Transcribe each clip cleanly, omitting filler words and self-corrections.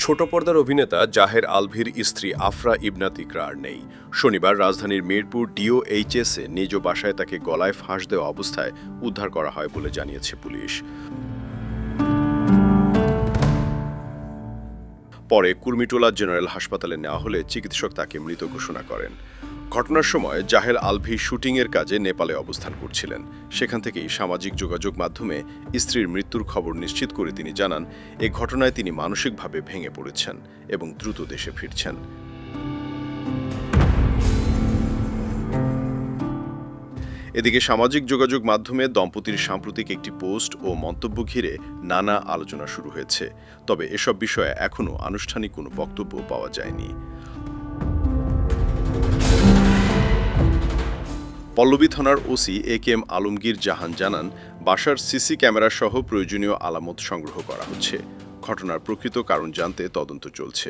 ছোট পর্দার অভিনেতা জাহের আলভির স্ত্রী আফরা ইবনাত ইকরা আর নেই। শনিবার রাজধানীর মিরপুর ডিওএইচএসে নিজ বাসায় তাকে গলায় ফাঁস দেওয়া অবস্থায় উদ্ধার করা হয় বলে জানিয়েছে পুলিশ। পরে কুর্মিটোলা জেনারেল হাসপাতালে নেওয়া হলে চিকিৎসক তাকে মৃত ঘোষণা করেন। ঘটনার সময় জাহের আলভি শুটিংয়ের কাজে নেপালে অবস্থান করছিলেন। সেখান থেকেই সামাজিক যোগাযোগ মাধ্যমে স্ত্রীর মৃত্যুর খবর নিশ্চিত করে তিনি জানান, এ ঘটনায় তিনি মানসিকভাবে ভেঙে পড়েছেন এবং দ্রুত দেশে ফিরছেন। এদিকে সামাজিক যোগাযোগ মাধ্যমে দম্পতির সাম্প্রতিক একটি পোস্ট ও মন্তব্য ঘিরে নানা আলোচনা শুরু হয়েছে। তবে এসব বিষয়ে এখনও আনুষ্ঠানিক কোনো বক্তব্য পাওয়া যায়নি। পল্লবী থানার ওসি একেএম আলমগীর জাহান জানান, বাসার সিসি ক্যামেরা সহ প্রয়োজনীয় আলামত সংগ্রহ করা হচ্ছে। ঘটনার প্রকৃত কারণ জানতে তদন্ত চলছে।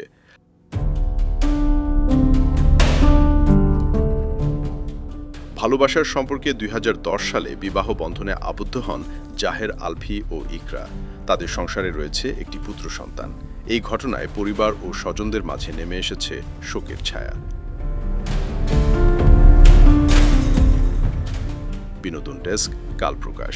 ভালোবাসার সম্পর্কে ২০১০ সালে বিবাহ বন্ধনে আবদ্ধ হন জাহের আলভি ও ইকরা। তাদের সংসারে রয়েছে একটি পুত্র সন্তান। এই ঘটনায় পরিবার ও স্বজনদের মাঝে নেমে এসেছে শোকের ছায়া। বিনোদন ডেস্ক, কাল প্রকাশ।